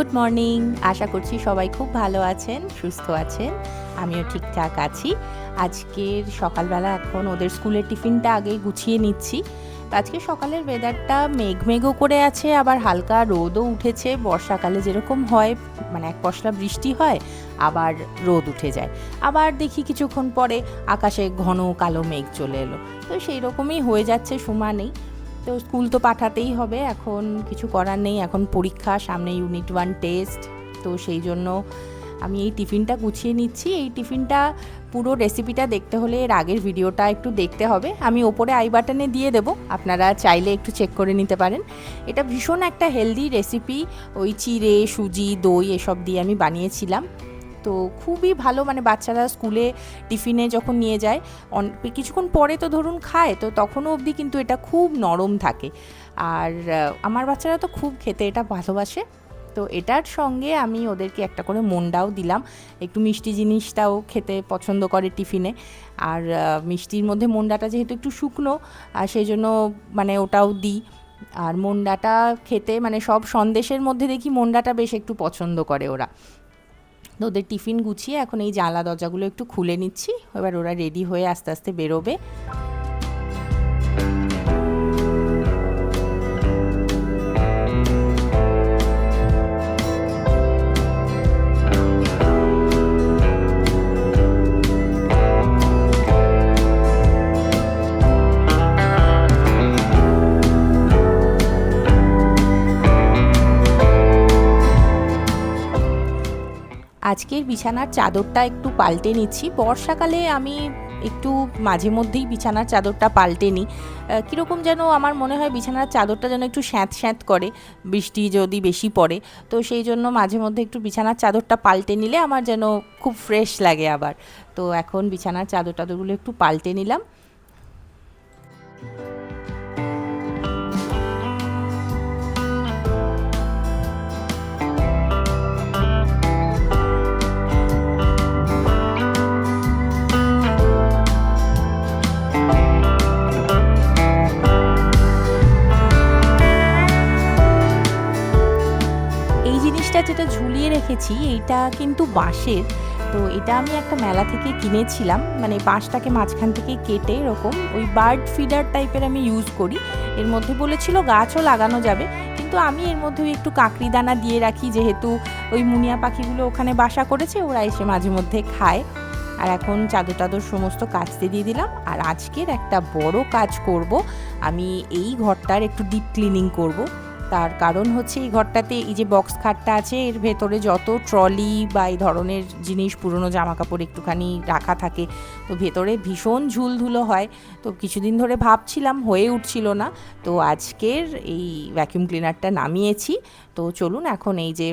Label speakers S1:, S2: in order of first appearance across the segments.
S1: Good morning. আশা করছি সবাই খুব ভালো আছেন, সুস্থ আছেন। আমিও ঠিকঠাক আছি। আজকের সকালবেলা এখন ওদের স্কুলের টিফিনটা আগেই গুছিয়ে নিচ্ছি। আজকে সকালের ওয়েদারটা মেঘমেঘও করে আছে, আবার হালকা রোদও উঠেছে। বর্ষাকালে যেরকম হয়, মানে এক পশলা বৃষ্টি হয়, আবার রোদ উঠে যায়, আবার দেখি কিছুক্ষণ পরে আকাশে ঘন কালো মেঘ চলে এলো। তো সেই রকমই হয়ে যাচ্ছে সমানেই। তো স্কুল তো পাঠাতেই হবে, এখন কিছু করার নেই। এখন পরীক্ষা, সামনে ইউনিট 1 টেস্ট। তো সেই জন্য আমি এই টিফিনটা গুছিয়ে নিচ্ছি। এই টিফিনটা পুরো রেসিপিটা দেখতে হলে এর আগের ভিডিওটা একটু দেখতে হবে। আমি ওপরে আই বাটনে দিয়ে দেবো, আপনারা চাইলে একটু চেক করে নিতে পারেন। এটা ভীষণ একটা হেলদি রেসিপি। ওই চিড়ে, সুজি, দই এসব দিয়ে আমি বানিয়েছিলাম। তো খুবই ভালো, মানে বাচ্চারা স্কুলে টিফিনে যখন নিয়ে যায় কিছুক্ষণ পরে তো ধরুন খায়, তো তখনও অবধি কিন্তু এটা খুব নরম থাকে। আর আমার বাচ্চারা তো খুব খেতে এটা ভালোবাসে। তো এটার সঙ্গে আমি ওদেরকে একটা করে মন্ডাও দিলাম, একটু মিষ্টি জিনিসটাও খেতে পছন্দ করে টিফিনে। আর মিষ্টির মধ্যে মন্ডাটা যেহেতু একটু শুকনো, আর সেই জন্য মানে ওটাও দিই। আর মন্ডাটা খেতে, মানে সব সন্দেশের মধ্যে দেখি মন্ডাটা বেশ একটু পছন্দ করে ওরা। তো ওদের টিফিন গুছিয়ে এখন এই জানলা দরজাগুলো একটু খুলে নিচ্ছি। এবার ওরা রেডি হয়ে আস্তে আস্তে বেরোবে। আজকের বিছানার চাদরটা একটু পাল্টে নিচ্ছি। বর্ষাকালে আমি একটু মাঝে মধ্যেই বিছানার চাদরটা পাল্টে নিই। কীরকম যেন আমার মনে হয় বিছানার চাদরটা যেন একটু স্যাঁত স্যাঁত করে, বৃষ্টি যদি বেশি পড়ে। তো সেই জন্য মাঝে মধ্যে একটু বিছানার চাদরটা পাল্টে নিলে আমার যেন খুব ফ্রেশ লাগে আবার। তো এখন বিছানার চাদর টাদরগুলো একটু পাল্টে নিলাম। যেটা ঝুলিয়ে রেখেছি এইটা কিন্তু বাঁশের। তো এটা আমি একটা মেলা থেকে কিনেছিলাম, মানে বাঁশটাকে মাঝখান থেকে কেটে এরকম ওই বার্ড ফিডার টাইপের আমি ইউজ করি। এর মধ্যে বলেছিল গাছও লাগানো যাবে, কিন্তু আমি এর মধ্যে একটু কাকড়ি দানা দিয়ে রাখি, যেহেতু ওই মুনিয়া পাখিগুলো ওখানে বাসা করেছে, ওরা এসে মাঝে মধ্যে খায়। আর এখন চাদর টাদর সমস্ত কাচতে দিয়ে দিলাম। আর আজকের একটা বড় কাজ করব, আমি এই ঘরটার একটু ডিপ ক্লিনিং করব। তার কারণ হচ্ছে এই ঘরটাতে এই যে বক্স খাটটা আছে, এর ভেতরে যত ট্রলি বা এই ধরনের জিনিস, পুরনো জামা কাপড় একটুখানি রাখা থাকে, তো ভেতরে ভীষণ ঝুলধুলো হয়। তো কিছুদিন ধরে ভাবছিলাম, হয়ে উঠছিল না। তো আজকের এই ভ্যাকিউম ক্লিনারটা নামিয়েছি। তো চলুন এখন এই যে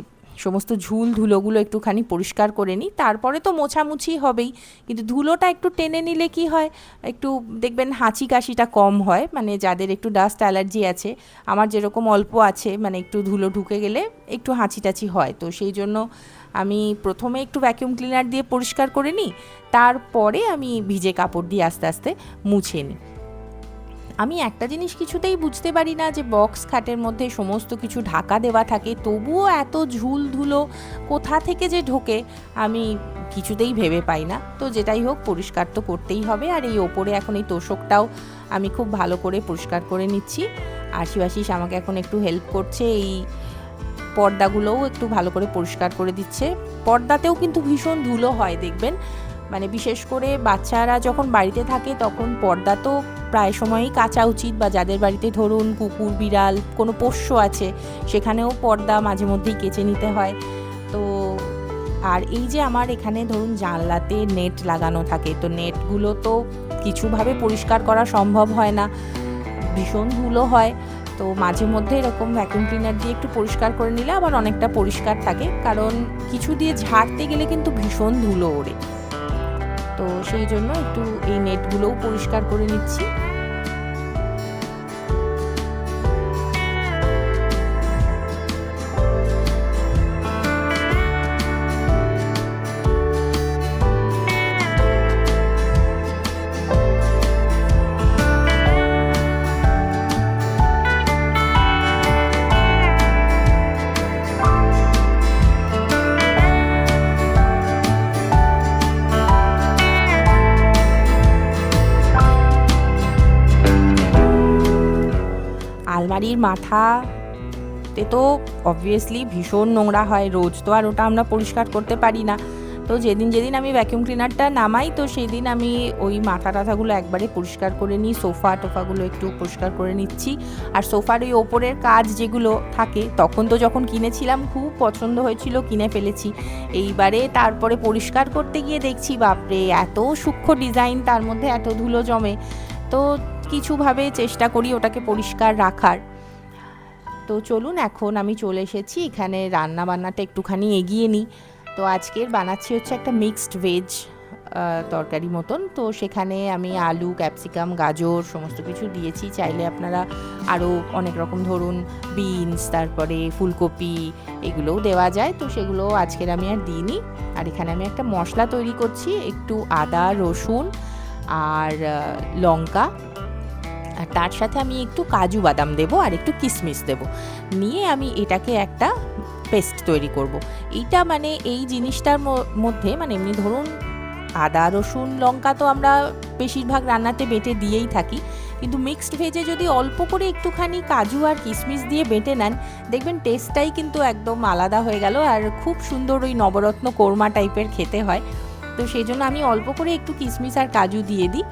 S1: সমস্ত ঝুল ধুলোগুলো একটুখানি পরিষ্কার করে নিই। তারপরে তো মোছামুছি হবেই, কিন্তু ধুলোটা একটু টেনে নিলে কি হয়, একটু দেখবেন হাঁচি কাশিটা কম হয়। মানে যাদের একটু ডাস্ট অ্যালার্জি আছে, আমার যেরকম অল্প আছে, মানে একটু ধুলো ঢুকে গেলে একটু হাঁচি টাচি হয়। তো সেই জন্য আমি প্রথমে একটু ভ্যাকিউম ক্লিনার দিয়ে পরিষ্কার করে নিই, তারপরে আমি ভিজে কাপড় দিয়ে আস্তে আস্তে মুছে নিই। আমি একটা জিনিস কিছুতেই বুঝতে পারি না, যে বক্স খাটের মধ্যে সমস্ত কিছু ঢাকা দেওয়া থাকে, তবুও এত ঝুল ধুলো কোথা থেকে যে ঢোকে আমি কিছুতেই ভেবে পাই না। তো যেটাই হোক, পরিষ্কার তো করতেই হবে। আর এই ওপরে এখন এই তোষকটাও আমি খুব ভালো করে পরিষ্কার করে নিচ্ছি। আশিস আমাকে এখন একটু হেল্প করছে, এই পর্দাগুলোও একটু ভালো করে পরিষ্কার করে দিচ্ছে। পর্দাতেও কিন্তু ভীষণ ধুলো হয় দেখবেন, মানে বিশেষ করে বাচ্চারা যখন বাড়িতে থাকে তখন পর্দা তো প্রায় সময়ই কাচা উচিত, বা যাদের বাড়িতে ধরুন কুকুর বিড়াল কোনো পোষ্য আছে, সেখানেও পর্দা মাঝে মধ্যেই কেচে নিতে হয়। তো আর এই যে আমার এখানে ধরুন জানলাতে নেট লাগানো থাকে, তো নেটগুলো তো কিছুভাবে পরিষ্কার করা সম্ভব হয় না, ভীষণ ধুলো হয়। তো মাঝে মধ্যে এরকম ভ্যাকুয়াম ক্লিনার দিয়ে একটু পরিষ্কার করে নিলে আবার অনেকটা পরিষ্কার থাকে, কারণ কিছু দিয়ে ঝাড়তে গেলে কিন্তু ভীষণ ধুলো ওড়ে। তো সেই জন্য একটু এই নেটগুলোও পরিষ্কার করে নিচ্ছি। আলমারির মাথাতে তো অবভিয়াসলি ভীষণ নোংরা হয়, রোজ তো আর ওটা আমরা পরিষ্কার করতে পারি না। তো যেদিন আমি ভ্যাকিউম ক্লিনারটা নামাই তো সেদিন আমি ওই মাথা টাথাগুলো একবারে পরিষ্কার করে নিই, সোফা টোফাগুলো একটু পরিষ্কার করে নিচ্ছি। আর সোফার ওই ওপরের কাজ যেগুলো থাকে তখন তো যখন কিনেছিলাম খুব পছন্দ হয়েছিল, কিনে ফেলেছি। এইবারে তারপরে পরিষ্কার করতে গিয়ে দেখছি বাপরে এত সূক্ষ্ম ডিজাইন, তার মধ্যে এত ধুলো জমে। তো কিছুভাবে চেষ্টা করি ওটাকে পরিষ্কার রাখার। তো চলুন, এখন আমি চলে এসেছি এখানে রান্না বান্নাটা একটুখানি এগিয়ে নিই। তো আজকের বানাচ্ছি হচ্ছে একটা মিক্সড ভেজ তরকারি মতন। তো সেখানে আমি আলু, ক্যাপসিকাম, গাজর সমস্ত কিছু দিয়েছি। চাইলে আপনারা আরও অনেক রকম, ধরুন বিনস, তারপরে ফুলকপি, এগুলোও দেওয়া যায়। তো সেগুলো আজকের আমি আর দিইনি। আর এখানে আমি একটা মশলা তৈরি করছি, একটু আদা, রসুন আর লঙ্কা, আর তার সাথে আমি একটু কাজু বাদাম দেবো আর একটু কিশমিশ দেবো, নিয়ে আমি এটাকে একটা পেস্ট তৈরি করব। এইটা মানে এই জিনিসটার মধ্যে মানে এমনি ধরুন আদা, রসুন, লঙ্কা তো আমরা বেশিরভাগ রান্নাতে বেটে দিয়েই থাকি, কিন্তু মিক্সড ভেজে যদি অল্প করে একটুখানি কাজু আর কিশমিশ দিয়ে বেটে নেন, দেখবেন টেস্টটাই কিন্তু একদম আলাদা হয়ে গেল, আর খুব সুন্দর ওই নবরত্ন কোরমা টাইপের খেতে হয়। তো সেই জন্য আমি অল্প করে একটু কিশমিশ আর কাজু দিয়ে দিই।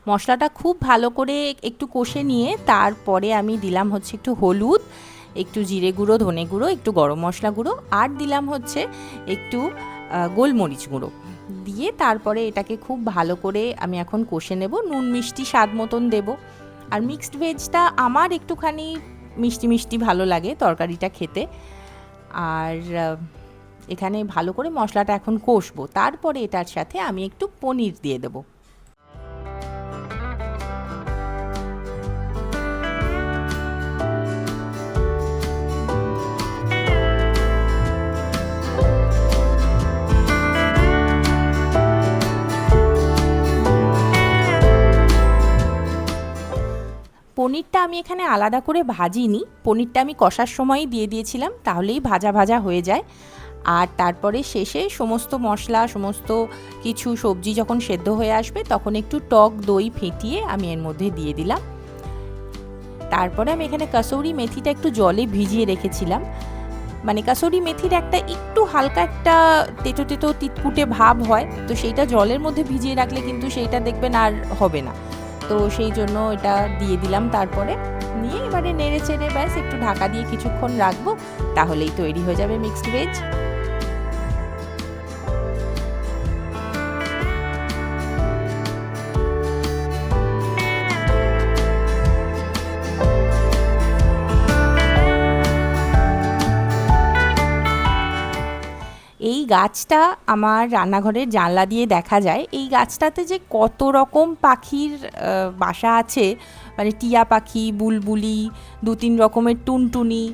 S1: মশলাটা খুব ভালো করে একটু কষে নিয়ে তারপরে আমি দিলাম হচ্ছে একটু হলুদ, একটু জিরে গুঁড়ো, ধনে গুঁড়ো, একটু গরম মশলা গুঁড়ো, আর দিলাম হচ্ছে একটু গোলমরিচ গুঁড়ো দিয়ে তারপরে এটাকে খুব ভালো করে আমি এখন কষে নেব। নুন মিষ্টি স্বাদ মতন দেব। আর মিক্সড ভেজটা আমার একটুখানি মিষ্টি মিষ্টি ভালো লাগে তরকারিটা খেতে। আর এখানে ভালো করে মশলাটা এখন কষবো, তারপরে এটার সাথে আমি একটু পনির দিয়ে দেবো। পনিরটা আমি এখানে আলাদা করে ভাজিনি, পনিরটা আমি কষার সময়ই দিয়ে দিয়েছিলাম, তাহলেই ভাজা ভাজা হয়ে যায়। আর তারপরে শেষে সমস্ত মশলা, সমস্ত কিছু সবজি যখন সেদ্ধ হয়ে আসবে তখন একটু টক দই ফেটিয়ে আমি এর মধ্যে দিয়ে দিলাম। তারপরে আমি এখানে কাসুরি মেথিটা একটু জলে ভিজিয়ে রেখেছিলাম। মানে কাসুরি মেথির একটা একটু হালকা একটা তেতো তেতো তিতকুটে ভাব হয়, তো সেইটা জলের মধ্যে ভিজিয়ে রাখলে কিন্তু সেইটা দেখবেন আর হবে না। তো সেই জন্য এটা দিয়ে দিলাম। তারপরে নিয়ে এবারে নেড়ে চেড়ে ব্যাস একটু ঢাকা দিয়ে কিছুক্ষণ রাখবো, তাহলেই তৈরি হয়ে যাবে মিক্সড ভেজ। এই গাছটা আমার রান্নাঘরের জানলা দিয়ে দেখা যায়। এই গাছটাতে যে কত রকম পাখির বাসা আছে, মানে টিয়া পাখি, বুলবুলি, 2-3 রকমের টুনটুনি।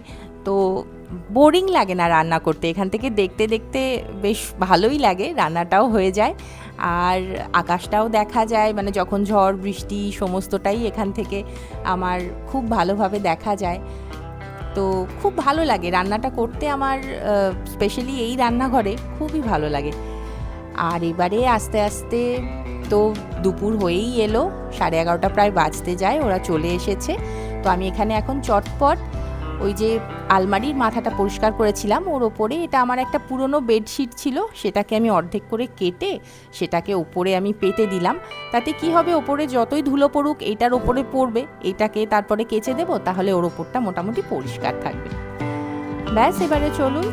S1: তো বোরিং লাগে না রান্না করতে, এখান থেকে দেখতে দেখতে বেশ ভালোই লাগে, রান্নাটাও হয়ে যায়। আর আকাশটাও দেখা যায়, মানে যখন ঝড় বৃষ্টি সমস্তটাই এখান থেকে আমার খুব ভালোভাবে দেখা যায়। তো খুব ভালো লাগে রান্নাটা করতে আমার, স্পেশালি এই রান্নাঘরে খুবই ভালো লাগে। আর এবারে আস্তে আস্তে তো দুপুর হয়েই এলো, 11:30 প্রায় বাজতে যায়, ওরা চলে এসেছে। তো আমি এখানে এখন চটপট ওই যে আলমারির মাথাটা পরিষ্কার করেছিলাম, ওর ওপরে এটা আমার একটা পুরনো বেডশিট ছিল, সেটাকে আমি অর্ধেক করে কেটে সেটাকে ওপরে আমি পেতে দিলাম। তাতে কি হবে, ওপরে যতই ধুলো পড়ুক এটার ওপরে পড়বে, এটাকে তারপরে কেচে দেবো, তাহলে ওর ওপরটা মোটামুটি পরিষ্কার থাকবে। ব্যাস, এবারে চলুন।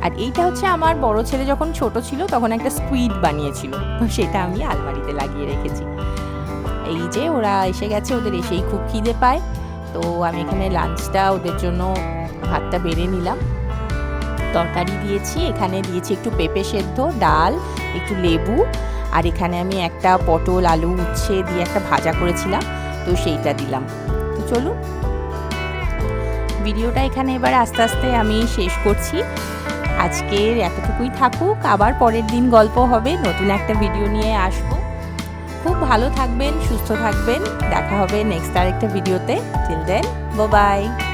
S1: আর এইটা হচ্ছে আমার বড় ছেলে যখন ছোট ছিল তখন একটা স্কুইড বানিয়েছিল, সেটা আমি আলমারিতে লাগিয়ে রেখেছি। এই যে ওরা এসে গেছে, ওদের এসেই খুব খিদে পায়। তো আমি এখানে লাঞ্চটা ওদের জন্য ভাতটা বেড়ে নিলাম, তরকারি দিয়েছি, এখানে দিয়েছি একটু পেঁপে সেদ্ধ, ডাল, একটু লেবু, আর এখানে আমি একটা পটল আলু উচ্ছে দিয়ে একটা ভাজা করেছিলাম, তো সেইটা দিলাম। তো চলুন, ভিডিওটা এখানে এবার আস্তে আস্তে আমি শেষ করছি। আজকের এতটুকুই থাকুক, আবার পরের দিন গল্প হবে, নতুন একটা ভিডিও নিয়ে আসবো। খুব ভালো থাকবেন, সুস্থ থাকবেন, দেখা হবে নেক্সট আরেকটা ভিডিওতে। Till then, bye by.